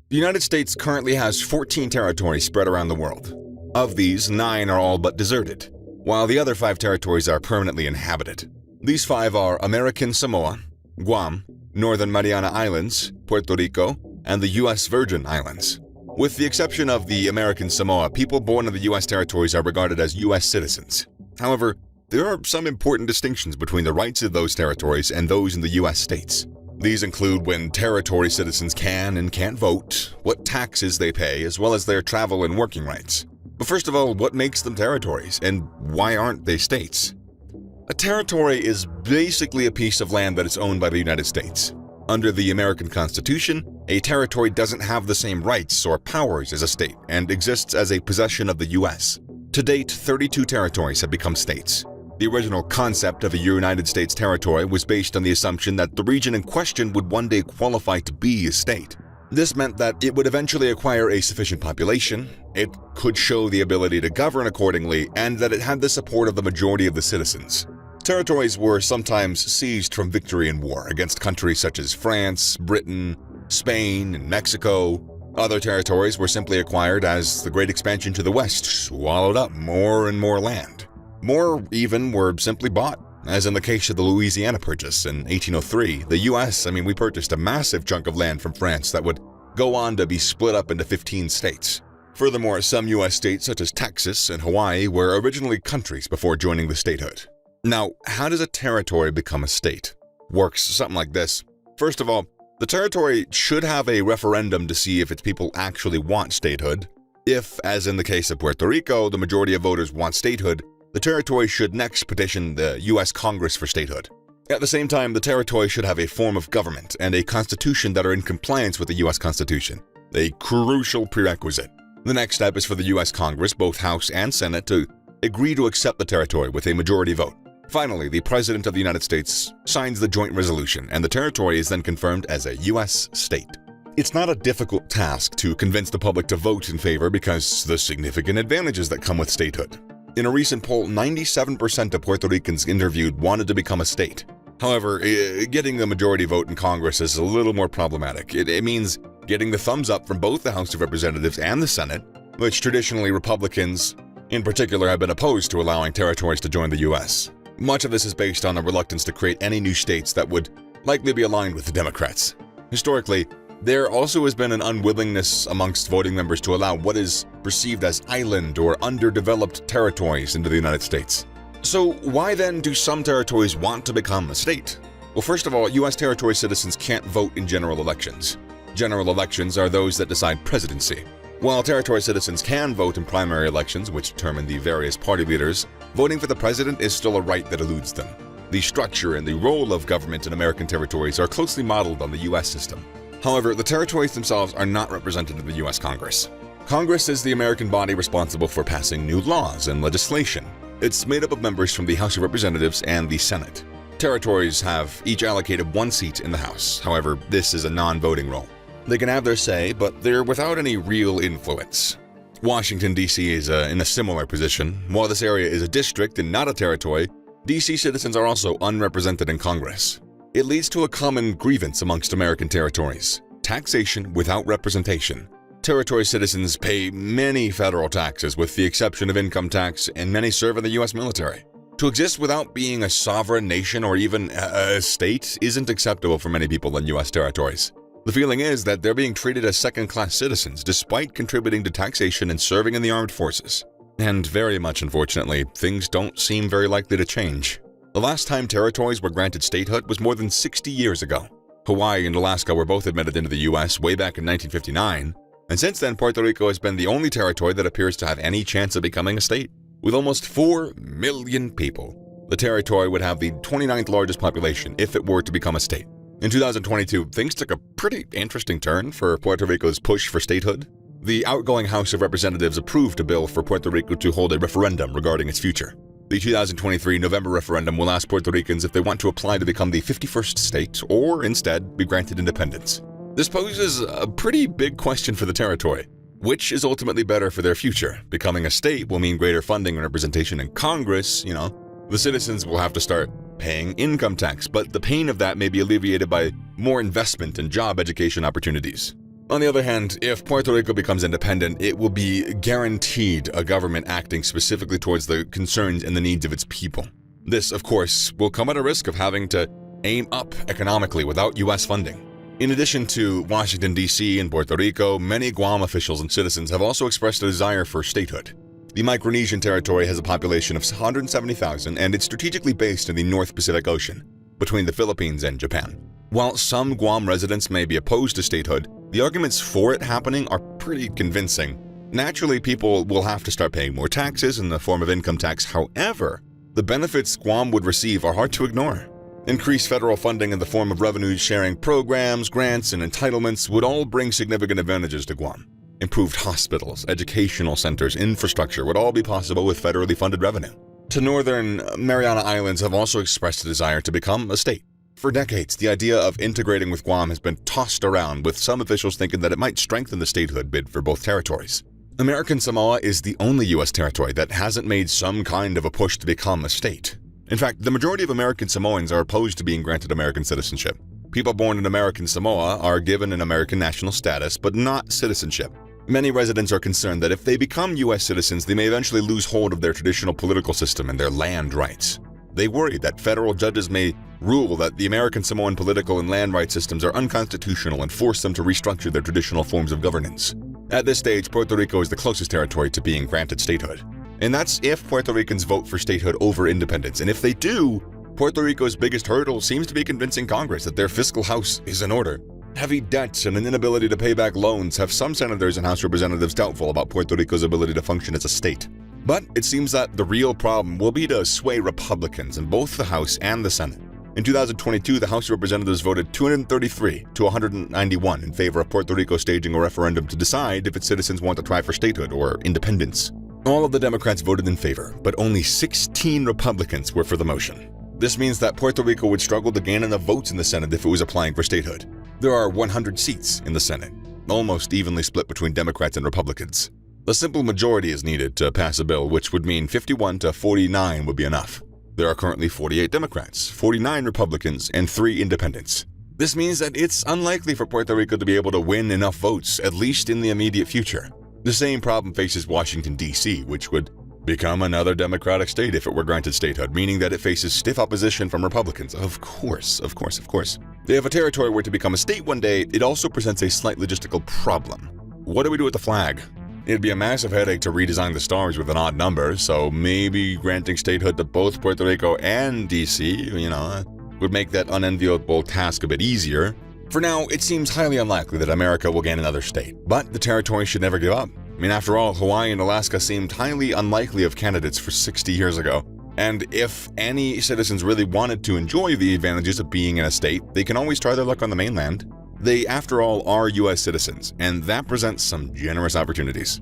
The United States currently has 14 territories spread around the world. Of these, 9 are all but deserted, while the other 5 territories are permanently inhabited. These 5 are American Samoa, Guam, Northern Mariana Islands, Puerto Rico, and the U.S. Virgin Islands. With the exception of the American Samoa, people born in the U.S. territories are regarded as U.S. citizens. However, there are some important distinctions between the rights of those territories and those in the U.S. states. These include when territory citizens can and can't vote, what taxes they pay, as well as their travel and working rights. But first of all, what makes them territories, and why aren't they states? A territory is basically a piece of land that is owned by the United States. Under the American Constitution, a territory doesn't have the same rights or powers as a state and exists as a possession of the U.S. To date, 32 territories have become states. The original concept of a United States territory was based on the assumption that the region in question would one day qualify to be a state. This meant that it would eventually acquire a sufficient population, it could show the ability to govern accordingly, and that it had the support of the majority of the citizens. Territories were sometimes seized from victory in war against countries such as France, Britain, Spain, and Mexico. Other territories were simply acquired as the great expansion to the west swallowed up more and more land. More even were simply bought, as in the case of the Louisiana Purchase in 1803. The U.S., we purchased a massive chunk of land from France that would go on to be split up into 15 states. Furthermore, some U.S. states such as Texas and Hawaii were originally countries before joining the statehood. Now, how does a territory become a state? Works something like this. First of all, the territory should have a referendum to see if its people actually want statehood. If, as in the case of Puerto Rico, the majority of voters want statehood, the territory should next petition the U.S. Congress for statehood. At the same time, the territory should have a form of government and a constitution that are in compliance with the U.S. Constitution, a crucial prerequisite. The next step is for the U.S. Congress, both House and Senate, to agree to accept the territory with a majority vote. Finally, the President of the United States signs the joint resolution, and the territory is then confirmed as a U.S. state. It's not a difficult task to convince the public to vote in favor because the significant advantages that come with statehood. In a recent poll, 97% of Puerto Ricans interviewed wanted to become a state. However, getting the majority vote in Congress is a little more problematic. It means getting the thumbs up from both the House of Representatives and the Senate, which traditionally Republicans, in particular, have been opposed to allowing territories to join the U.S. Much of this is based on a reluctance to create any new states that would likely be aligned with the Democrats. Historically, there also has been an unwillingness amongst voting members to allow what is perceived as island or underdeveloped territories into the United States. So why then do some territories want to become a state? Well, first of all, U.S. territory citizens can't vote in general elections. General elections are those that decide presidency. While territory citizens can vote in primary elections, which determine the various party leaders, voting for the president is still a right that eludes them. The structure and the role of government in American territories are closely modeled on the U.S. system. However, the territories themselves are not represented in the U.S. Congress. Congress is the American body responsible for passing new laws and legislation. It's made up of members from the House of Representatives and the Senate. Territories have each allocated 1 seat in the House. However, this is a non-voting role. They can have their say, but they're without any real influence. Washington, D.C. is in a similar position. While this area is a district and not a territory, D.C. citizens are also unrepresented in Congress. It leads to a common grievance amongst American territories: taxation without representation. Territory citizens pay many federal taxes with the exception of income tax, and many serve in the U.S. military. To exist without being a sovereign nation or even a state isn't acceptable for many people in U.S. territories. The feeling is that they're being treated as second-class citizens despite contributing to taxation and serving in the armed forces. And very much unfortunately, things don't seem very likely to change. The last time territories were granted statehood was more than 60 years ago. Hawaii and Alaska were both admitted into the U.S. way back in 1959, and since then Puerto Rico has been the only territory that appears to have any chance of becoming a state. With almost 4 million people, the territory would have the 29th largest population if it were to become a state. In 2022, things took a pretty interesting turn for Puerto Rico's push for statehood. The outgoing House of Representatives approved a bill for Puerto Rico to hold a referendum regarding its future. The 2023 November referendum will ask Puerto Ricans if they want to apply to become the 51st state or instead be granted independence. This poses a pretty big question for the territory. Which is ultimately better for their future? Becoming a state will mean greater funding and representation in Congress, The citizens will have to start paying income tax, but the pain of that may be alleviated by more investment and job education opportunities. On the other hand, if Puerto Rico becomes independent, it will be guaranteed a government acting specifically towards the concerns and the needs of its people. This, of course, will come at a risk of having to aim up economically without U.S. funding. In addition to Washington, D.C. and Puerto Rico, many Guam officials and citizens have also expressed a desire for statehood. The Micronesian territory has a population of 170,000 and it's strategically based in the North Pacific Ocean, between the Philippines and Japan. While some Guam residents may be opposed to statehood, the arguments for it happening are pretty convincing. Naturally, people will have to start paying more taxes in the form of income tax. However, the benefits Guam would receive are hard to ignore. Increased federal funding in the form of revenue-sharing programs, grants, and entitlements would all bring significant advantages to Guam. Improved hospitals, educational centers, infrastructure would all be possible with federally funded revenue. The Northern Mariana Islands have also expressed a desire to become a state. For decades, the idea of integrating with Guam has been tossed around, with some officials thinking that it might strengthen the statehood bid for both territories. American Samoa is the only U.S. territory that hasn't made some kind of a push to become a state. In fact, the majority of American Samoans are opposed to being granted American citizenship. People born in American Samoa are given an American national status, but not citizenship. Many residents are concerned that if they become U.S. citizens, they may eventually lose hold of their traditional political system and their land rights. They worry that federal judges may rule that the American Samoan political and land rights systems are unconstitutional and force them to restructure their traditional forms of governance. At this stage, Puerto Rico is the closest territory to being granted statehood. And that's if Puerto Ricans vote for statehood over independence. And if they do, Puerto Rico's biggest hurdle seems to be convincing Congress that their fiscal house is in order. Heavy debts and an inability to pay back loans have some senators and House representatives doubtful about Puerto Rico's ability to function as a state. But it seems that the real problem will be to sway Republicans in both the House and the Senate. In 2022, the House of Representatives voted 233 to 191 in favor of Puerto Rico staging a referendum to decide if its citizens want to try for statehood or independence. All of the Democrats voted in favor, but only 16 Republicans were for the motion. This means that Puerto Rico would struggle to gain enough votes in the Senate if it was applying for statehood. There are 100 seats in the Senate, almost evenly split between Democrats and Republicans. A simple majority is needed to pass a bill, which would mean 51 to 49 would be enough. There are currently 48 Democrats, 49 Republicans, and 3 independents. This means that it's unlikely for Puerto Rico to be able to win enough votes, at least in the immediate future. The same problem faces Washington, D.C., which would become another Democratic state if it were granted statehood, meaning that it faces stiff opposition from Republicans. Of course. They have a territory where to become a state one day, it also presents a slight logistical problem. What do we do with the flag? It'd be a massive headache to redesign the stars with an odd number, so maybe granting statehood to both Puerto Rico and D.C., would make that unenviable task a bit easier. For now, it seems highly unlikely that America will gain another state, but the territory should never give up. After all, Hawaii and Alaska seemed highly unlikely of candidates for 60 years ago. And if any citizens really wanted to enjoy the advantages of being in a state, they can always try their luck on the mainland. They, after all, are U.S. citizens, and that presents some generous opportunities.